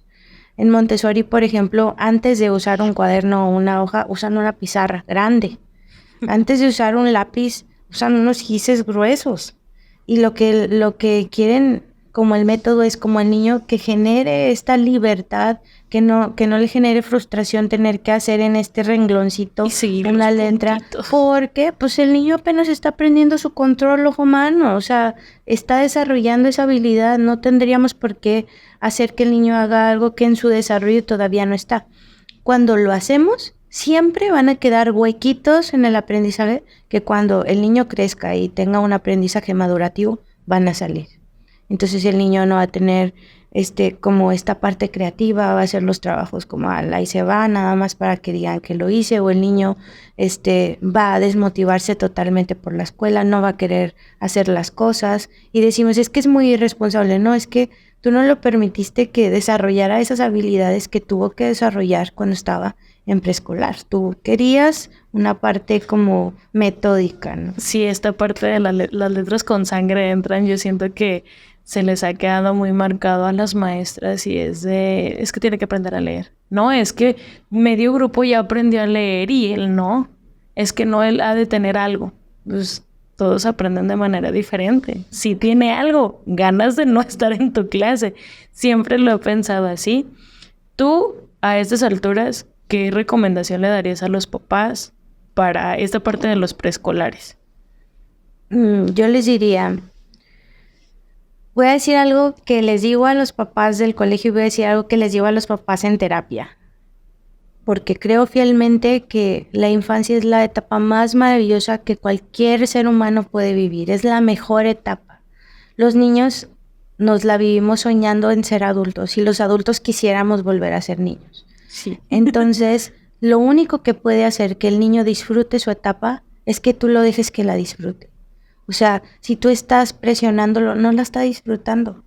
[SPEAKER 2] En Montessori, por ejemplo, antes de usar un cuaderno o una hoja, usan una pizarra grande. Antes de usar un lápiz, usan unos gises gruesos. Y lo que quieren como el método es como el niño que genere esta libertad, que no le genere frustración tener que hacer en este rengloncito una letra, porque pues el niño apenas está aprendiendo su control ojo mano, o sea, está desarrollando esa habilidad, no tendríamos por qué hacer que el niño haga algo que en su desarrollo todavía no está. Cuando lo hacemos, siempre van a quedar huequitos en el aprendizaje que cuando el niño crezca y tenga un aprendizaje madurativo, van a salir. Entonces el niño no va a tener como esta parte creativa, va a hacer los trabajos como ahí se va, nada más para que digan que lo hice, o el niño va a desmotivarse totalmente por la escuela, no va a querer hacer las cosas y decimos, es que es muy irresponsable, no, es que tú no lo permitiste que desarrollara esas habilidades que tuvo que desarrollar cuando estaba en preescolar. Tú querías una parte como metódica, ¿no?
[SPEAKER 1] Sí, esta parte de las letras con sangre entran, yo siento que se les ha quedado muy marcado a las maestras y es que tiene que aprender a leer. No, es que medio grupo ya aprendió a leer y él no. Es que no, él ha de tener algo. Pues todos aprenden de manera diferente. Si tiene algo, ganas de no estar en tu clase. Siempre lo he pensado así. Tú, a estas alturas, ¿qué recomendación le darías a los papás para esta parte de los preescolares?
[SPEAKER 2] Yo les diría, voy a decir algo que les digo a los papás del colegio y voy a decir algo que les digo a los papás en terapia. Porque creo fielmente que la infancia es la etapa más maravillosa que cualquier ser humano puede vivir. Es la mejor etapa. Los niños nos la vivimos soñando en ser adultos y los adultos quisiéramos volver a ser niños.
[SPEAKER 1] Sí.
[SPEAKER 2] Entonces, lo único que puede hacer que el niño disfrute su etapa es que tú lo dejes que la disfrute. O sea, si tú estás presionándolo, no la está disfrutando.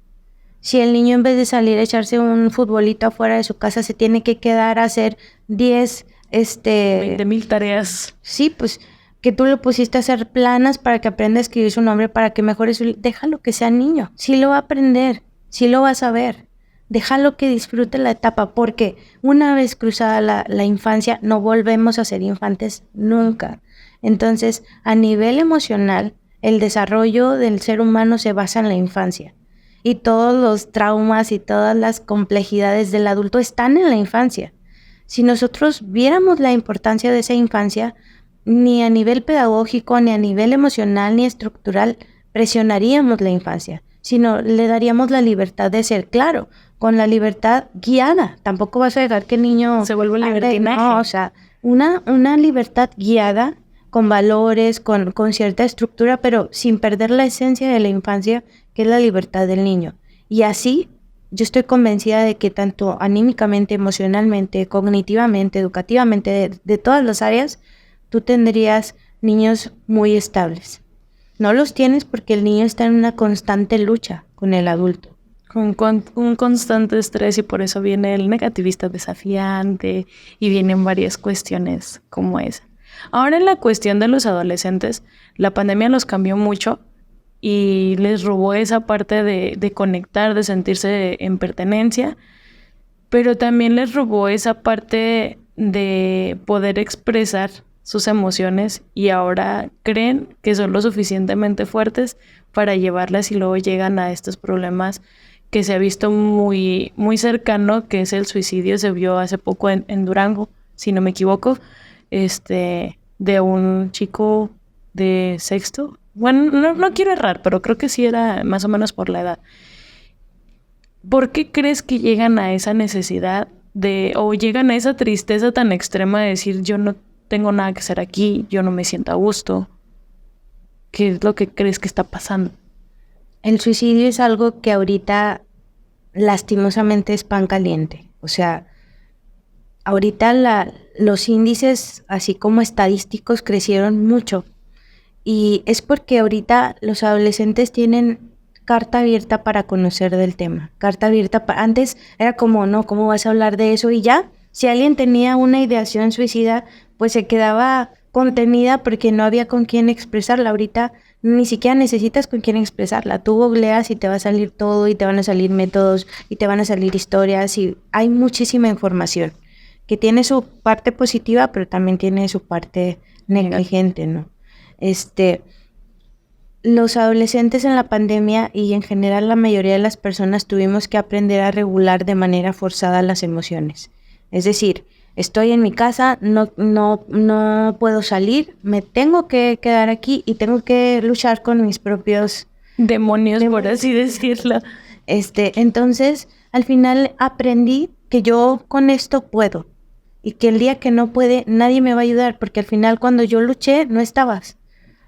[SPEAKER 2] Si el niño en vez de salir a echarse un futbolito afuera de su casa se tiene que quedar a hacer
[SPEAKER 1] 20,000 tareas.
[SPEAKER 2] Sí, pues que tú lo pusiste a hacer planas para que aprenda a escribir su nombre, para que mejore su... Déjalo que sea niño. Sí lo va a aprender, sí lo va a saber. Déjalo que disfrute la etapa, porque una vez cruzada la infancia, no volvemos a ser infantes nunca. Entonces, a nivel emocional, el desarrollo del ser humano se basa en la infancia. Y todos los traumas y todas las complejidades del adulto están en la infancia. Si nosotros viéramos la importancia de esa infancia, ni a nivel pedagógico, ni a nivel emocional, ni estructural, presionaríamos la infancia, sino le daríamos la libertad de ser, claro, con la libertad guiada. Tampoco vas a dejar que el niño...
[SPEAKER 1] se vuelva un libertinaje.
[SPEAKER 2] No, o sea, una libertad guiada, con valores, con cierta estructura, pero sin perder la esencia de la infancia, que es la libertad del niño. Y así, yo estoy convencida de que tanto anímicamente, emocionalmente, cognitivamente, educativamente, de todas las áreas, tú tendrías niños muy estables. No los tienes porque el niño está en una constante lucha con el adulto.
[SPEAKER 1] Con un constante estrés y por eso viene el negativista desafiante y vienen varias cuestiones como esa. Ahora en la cuestión de los adolescentes, la pandemia los cambió mucho y les robó esa parte de conectar, de sentirse en pertenencia, pero también les robó esa parte de poder expresar sus emociones y ahora creen que son lo suficientemente fuertes para llevarlas y luego llegan a estos problemas que se ha visto muy, muy cercano, que es el suicidio. Se vio hace poco en Durango, si no me equivoco, de un chico de sexto. Bueno, no quiero errar, pero creo que sí era más o menos por la edad. ¿Por qué crees que llegan a esa necesidad o llegan a esa tristeza tan extrema de decir yo no tengo nada que hacer aquí, yo no me siento a gusto? ¿Qué es lo que crees que está pasando?
[SPEAKER 2] El suicidio es algo que ahorita lastimosamente es pan caliente. O sea, ahorita los índices, así como estadísticos, crecieron mucho. Y es porque ahorita los adolescentes tienen carta abierta para conocer del tema. Carta abierta. Antes era como, no, ¿cómo vas a hablar de eso? Y ya, si alguien tenía una ideación suicida, pues se quedaba contenida porque no había con quién expresarla. Ahorita ni siquiera necesitas con quién expresarla. Tú googleas y te va a salir todo, y te van a salir métodos, y te van a salir historias, y hay muchísima información que tiene su parte positiva, pero también tiene su parte negligente, ¿no? Los adolescentes en la pandemia y en general la mayoría de las personas tuvimos que aprender a regular de manera forzada las emociones. Es decir, estoy en mi casa, no puedo salir, me tengo que quedar aquí y tengo que luchar con mis propios
[SPEAKER 1] demonios, por así decirlo.
[SPEAKER 2] Entonces, al final aprendí que yo con esto puedo y que el día que no puede, nadie me va a ayudar, porque al final cuando yo luché, no estabas.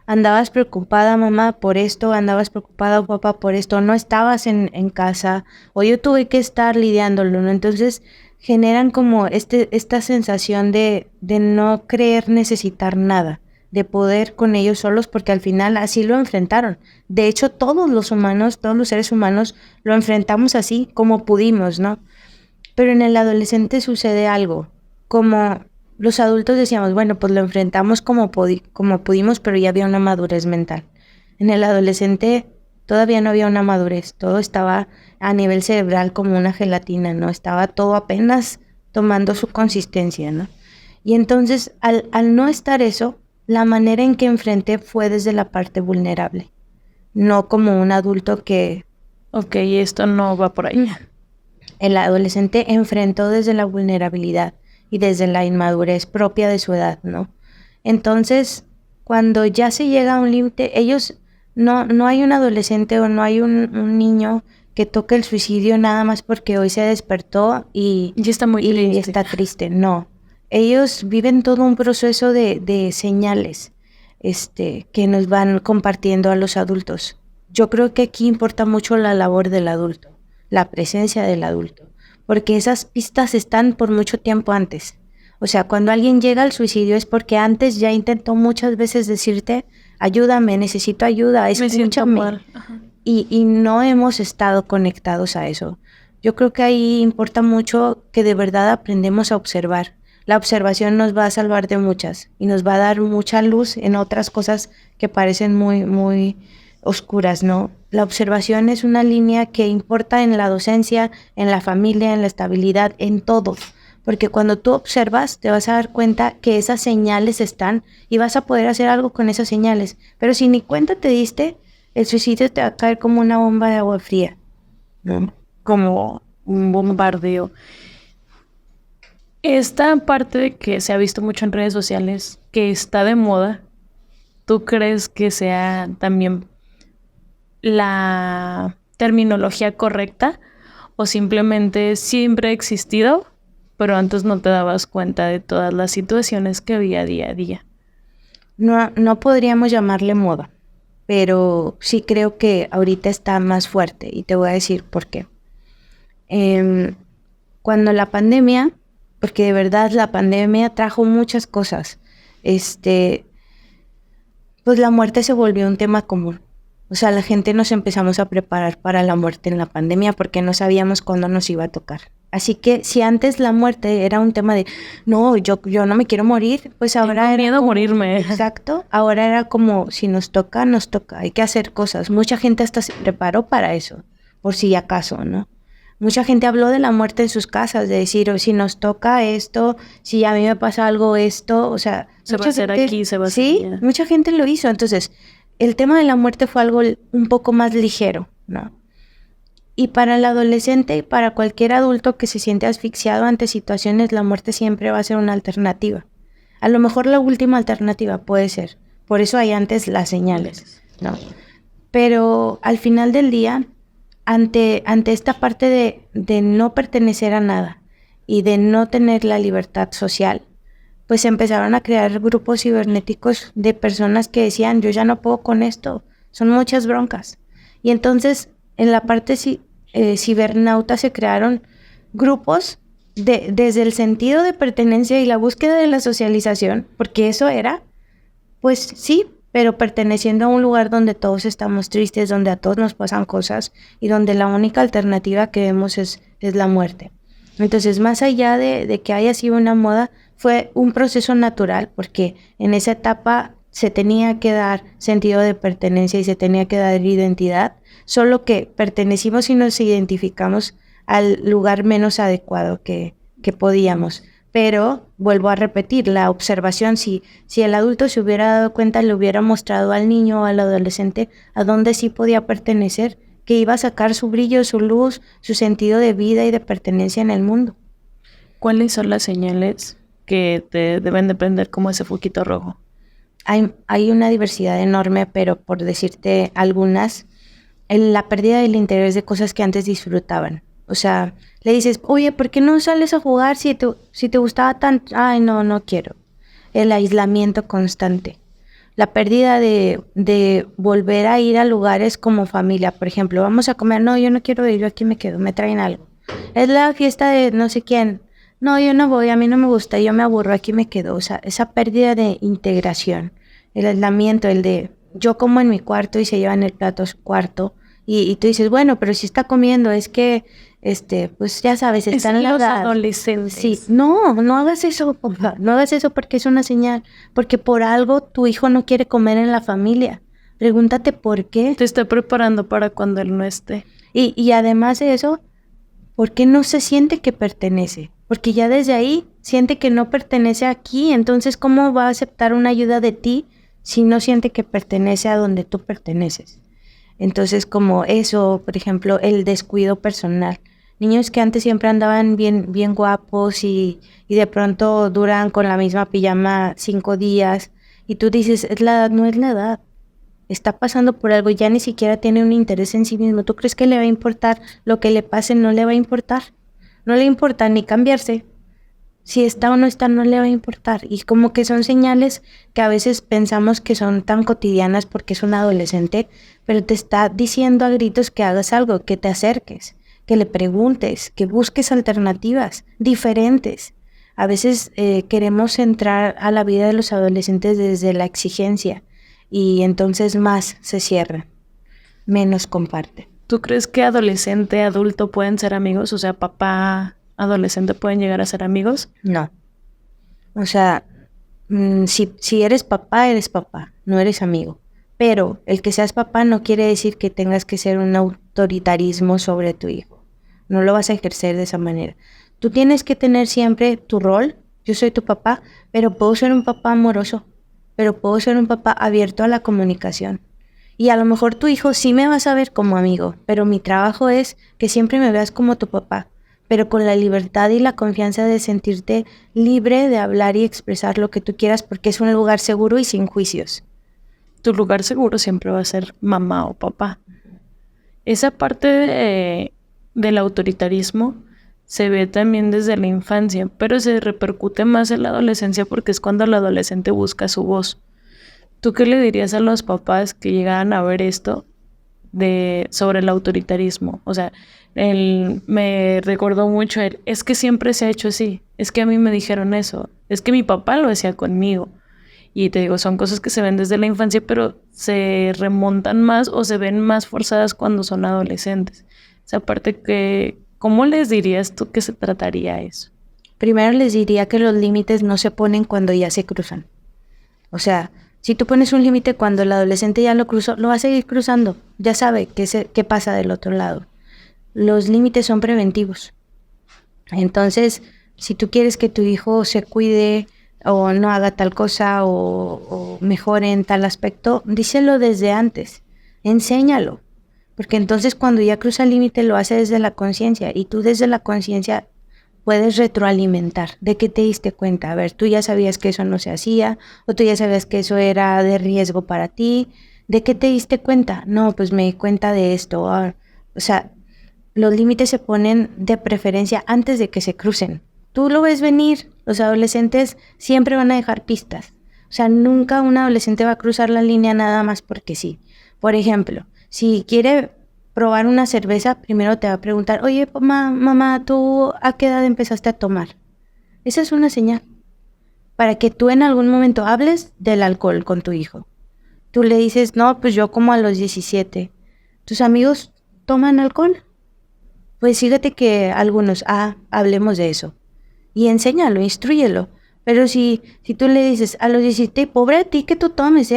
[SPEAKER 2] Andabas preocupada, mamá, por esto, andabas preocupada, papá, por esto, no estabas en casa, o yo tuve que estar lidiándolo, ¿no? Entonces generan como esta sensación de no creer necesitar nada, de poder con ellos solos, porque al final así lo enfrentaron. De hecho, todos los humanos, todos los seres humanos, lo enfrentamos así como pudimos, ¿no? Pero en el adolescente sucede algo, como los adultos decíamos, bueno, pues lo enfrentamos como pudimos, pero ya había una madurez mental. En el adolescente todavía no había una madurez, todo estaba a nivel cerebral como una gelatina, ¿no? Estaba todo apenas tomando su consistencia, ¿no? Y entonces, al no estar eso, la manera en que enfrenté fue desde la parte vulnerable, no como un adulto que...
[SPEAKER 1] Ok, esto no va por ahí.
[SPEAKER 2] El adolescente enfrentó desde la vulnerabilidad y desde la inmadurez propia de su edad, ¿no? Entonces, cuando ya se llega a un límite, ellos, no hay un adolescente o no hay un niño que toque el suicidio nada más porque hoy se despertó y
[SPEAKER 1] está muy triste.
[SPEAKER 2] Y está triste, no. Ellos viven todo un proceso de señales que nos van compartiendo a los adultos. Yo creo que aquí importa mucho la labor del adulto, la presencia del adulto, porque esas pistas están por mucho tiempo antes. O sea, cuando alguien llega al suicidio es porque antes ya intentó muchas veces decirte, ayúdame, necesito ayuda, escúchame. Y no hemos estado conectados a eso. Yo creo que ahí importa mucho que de verdad aprendemos a observar. La observación nos va a salvar de muchas y nos va a dar mucha luz en otras cosas que parecen muy, muy oscuras, ¿no? La observación es una línea que importa en la docencia, en la familia, en la estabilidad, en todo. Porque cuando tú observas, te vas a dar cuenta que esas señales están y vas a poder hacer algo con esas señales. Pero si ni cuenta te diste, el suicidio te va a caer como una bomba de agua fría, ¿no?
[SPEAKER 1] Como un bombardeo. Esta parte que se ha visto mucho en redes sociales, que está de moda, ¿tú crees que sea también la terminología correcta o simplemente siempre ha existido, pero antes no te dabas cuenta de todas las situaciones que había día a día?
[SPEAKER 2] No podríamos llamarle moda, pero sí creo que ahorita está más fuerte y te voy a decir por qué. Cuando la pandemia, porque de verdad la pandemia trajo muchas cosas, pues la muerte se volvió un tema común. O sea, la gente nos empezamos a preparar para la muerte en la pandemia porque no sabíamos cuándo nos iba a tocar. Así que si antes la muerte era un tema de, no, yo no me quiero morir, pues ahora
[SPEAKER 1] tengo miedo a morirme.
[SPEAKER 2] Exacto, ahora era como, si nos toca, hay que hacer cosas. Mucha gente hasta se preparó para eso, por si acaso, ¿no? Mucha gente habló de la muerte en sus casas, de decir, o si nos toca esto, si a mí me pasa algo esto, o sea...
[SPEAKER 1] Se va a hacer aquí, se va a hacer
[SPEAKER 2] allá. Sí, mucha gente lo hizo. Entonces, el tema de la muerte fue algo un poco más ligero, ¿no? Y para el adolescente y para cualquier adulto que se siente asfixiado ante situaciones, la muerte siempre va a ser una alternativa. A lo mejor la última alternativa puede ser. Por eso hay antes las señales, ¿no? Pero al final del día... Ante esta parte de no pertenecer a nada y de no tener la libertad social, pues empezaron a crear grupos cibernéticos de personas que decían, yo ya no puedo con esto, son muchas broncas. Y entonces en la parte cibernauta se crearon grupos desde el sentido de pertenencia y la búsqueda de la socialización, porque eso era, pues sí, pero perteneciendo a un lugar donde todos estamos tristes, donde a todos nos pasan cosas y donde la única alternativa que vemos es la muerte. Entonces, más allá de que haya sido una moda, fue un proceso natural, porque en esa etapa se tenía que dar sentido de pertenencia y se tenía que dar identidad, solo que pertenecimos y nos identificamos al lugar menos adecuado que podíamos. Pero, vuelvo a repetir, la observación, si el adulto se hubiera dado cuenta, le hubiera mostrado al niño o al adolescente a dónde sí podía pertenecer, que iba a sacar su brillo, su luz, su sentido de vida y de pertenencia en el mundo.
[SPEAKER 1] ¿Cuáles son las señales que te deben de prender como ese foquito rojo?
[SPEAKER 2] Hay una diversidad enorme, pero por decirte algunas, la pérdida del interés de cosas que antes disfrutaban. O sea, le dices, oye, ¿por qué no sales a jugar si te gustaba tanto? Ay, no quiero. El aislamiento constante. La pérdida de volver a ir a lugares como familia. Por ejemplo, vamos a comer. No, yo no quiero ir, yo aquí me quedo, me traen algo. Es la fiesta de no sé quién. No, yo no voy, a mí no me gusta, yo me aburro, aquí me quedo. O sea, esa pérdida de integración. El aislamiento, el de yo como en mi cuarto y se llevan el plato a su cuarto. Y tú dices, bueno, pero si está comiendo, es que, pues ya sabes, están en la edad.
[SPEAKER 1] Adolescentes.
[SPEAKER 2] Sí, no hagas eso, papá. No hagas eso porque es una señal. Porque por algo tu hijo no quiere comer en la familia. Pregúntate por qué.
[SPEAKER 1] Te estoy preparando para cuando él no esté.
[SPEAKER 2] Y además de eso, ¿por qué no se siente que pertenece? Porque ya desde ahí siente que no pertenece aquí. Entonces, ¿cómo va a aceptar una ayuda de ti si no siente que pertenece a donde tú perteneces? Entonces, como eso, por ejemplo, el descuido personal. Niños que antes siempre andaban bien guapos y de pronto duran con la misma pijama 5 días. Y tú dices, es la edad, no es la edad. Está pasando por algo, ya ni siquiera tiene un interés en sí mismo. ¿Tú crees que le va a importar lo que le pase? No le va a importar. No le importa ni cambiarse. Si está o no está, no le va a importar. Y como que son señales que a veces pensamos que son tan cotidianas porque es un adolescente, pero te está diciendo a gritos que hagas algo, que te acerques, que le preguntes, que busques alternativas diferentes. A veces queremos entrar a la vida de los adolescentes desde la exigencia y entonces más se cierran, menos comparten.
[SPEAKER 1] ¿Tú crees que adolescente, adulto pueden ser amigos? O sea, papá, adolescente pueden llegar a ser amigos.
[SPEAKER 2] No. O sea, si eres papá, no eres amigo. Pero el que seas papá no quiere decir que tengas que ser un autoritarismo sobre tu hijo. No lo vas a ejercer de esa manera. Tú tienes que tener siempre tu rol. Yo soy tu papá, pero puedo ser un papá amoroso. Pero puedo ser un papá abierto a la comunicación. Y a lo mejor tu hijo sí me vas a ver como amigo, pero mi trabajo es que siempre me veas como tu papá, pero con la libertad y la confianza de sentirte libre de hablar y expresar lo que tú quieras porque es un lugar seguro y sin juicios.
[SPEAKER 1] Tu lugar seguro siempre va a ser mamá o papá. Esa parte del autoritarismo se ve también desde la infancia, pero se repercute más en la adolescencia porque es cuando el adolescente busca su voz. ¿Tú qué le dirías a los papás que llegaran a ver esto sobre el autoritarismo? O sea, él me recordó mucho es que siempre se ha hecho así, es que a mí me dijeron eso, es que mi papá lo hacía conmigo. Y te digo, son cosas que se ven desde la infancia, pero se remontan más o se ven más forzadas cuando son adolescentes. Esa parte que, ¿cómo les dirías tú que se trataría eso?
[SPEAKER 2] Primero les diría que los límites no se ponen cuando ya se cruzan. O sea, si tú pones un límite cuando el adolescente ya lo cruzó, lo va a seguir cruzando. Ya sabe qué pasa del otro lado. Los límites son preventivos. Entonces, si tú quieres que tu hijo se cuide o no haga tal cosa o mejore en tal aspecto, díselo desde antes. Enséñalo. Porque entonces cuando ya cruza el límite lo hace desde la conciencia y tú desde la conciencia puedes retroalimentar. ¿De qué te diste cuenta? A ver, tú ya sabías que eso no se hacía, o tú ya sabías que eso era de riesgo para ti. ¿De qué te diste cuenta? No, pues me di cuenta de esto. O sea, los límites se ponen de preferencia antes de que se crucen. Tú lo ves venir. Los adolescentes siempre van a dejar pistas. O sea, nunca un adolescente va a cruzar la línea nada más porque sí. Por ejemplo, Si quiere probar una cerveza, primero te va a preguntar, oye, mamá, ¿tú a qué edad empezaste a tomar? Esa es una señal para que tú en algún momento hables del alcohol con tu hijo. Tú le dices, no, pues yo como a los 17. ¿Tus amigos toman alcohol? Pues fíjate que algunos, hablemos de eso. Y enséñalo, instrúyelo. Pero si tú le dices a los 17, pobre de ti que tú tomes,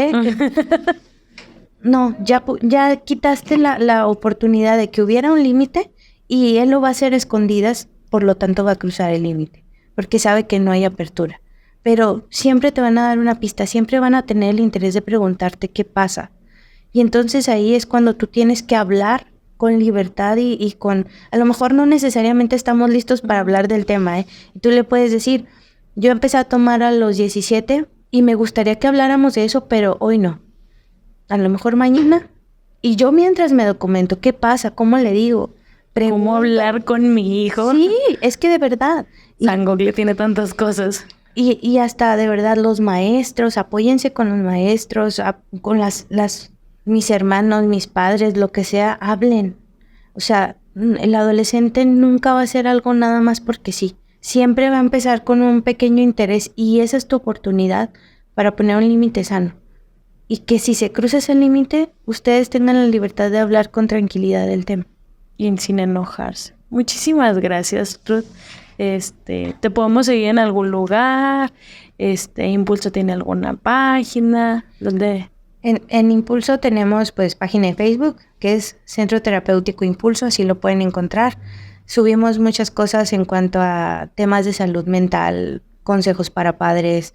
[SPEAKER 2] No, ya quitaste la oportunidad de que hubiera un límite y él lo va a hacer a escondidas, por lo tanto va a cruzar el límite, porque sabe que no hay apertura. Pero siempre te van a dar una pista, siempre van a tener el interés de preguntarte qué pasa. Y entonces ahí es cuando tú tienes que hablar con libertad y con... A lo mejor no necesariamente estamos listos para hablar del tema, Y tú le puedes decir, yo empecé a tomar a los 17 y me gustaría que habláramos de eso, pero hoy no. A lo mejor mañana. Y yo mientras me documento, ¿qué pasa? ¿Cómo le digo?
[SPEAKER 1] ¿Cómo hablar con mi hijo?
[SPEAKER 2] Sí, es que de verdad.
[SPEAKER 1] San Google tiene tantas cosas.
[SPEAKER 2] Y hasta de verdad los maestros, apóyense con los maestros, con mis hermanos, mis padres, lo que sea, hablen. O sea, el adolescente nunca va a hacer algo nada más porque sí. Siempre va a empezar con un pequeño interés y esa es tu oportunidad para poner un límite sano. Y que si se cruza ese límite, ustedes tengan la libertad de hablar con tranquilidad del tema.
[SPEAKER 1] Y sin enojarse. Muchísimas gracias, Ruth. ¿Te podemos seguir en algún lugar? ¿Impulso tiene alguna página? ¿Dónde?
[SPEAKER 2] En Impulso tenemos pues página de Facebook, que es Centro Terapéutico Impulso, así lo pueden encontrar. Subimos muchas cosas en cuanto a temas de salud mental, consejos para padres,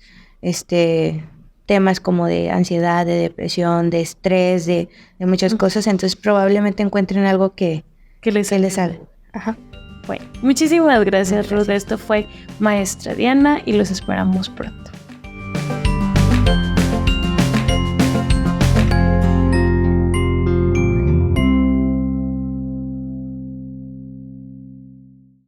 [SPEAKER 2] temas como de ansiedad, de depresión, de estrés, de muchas cosas. Entonces probablemente encuentren algo que les salga. Ajá.
[SPEAKER 1] Bueno, muchísimas gracias, Ruth. Esto fue Maestra Diana y los esperamos pronto.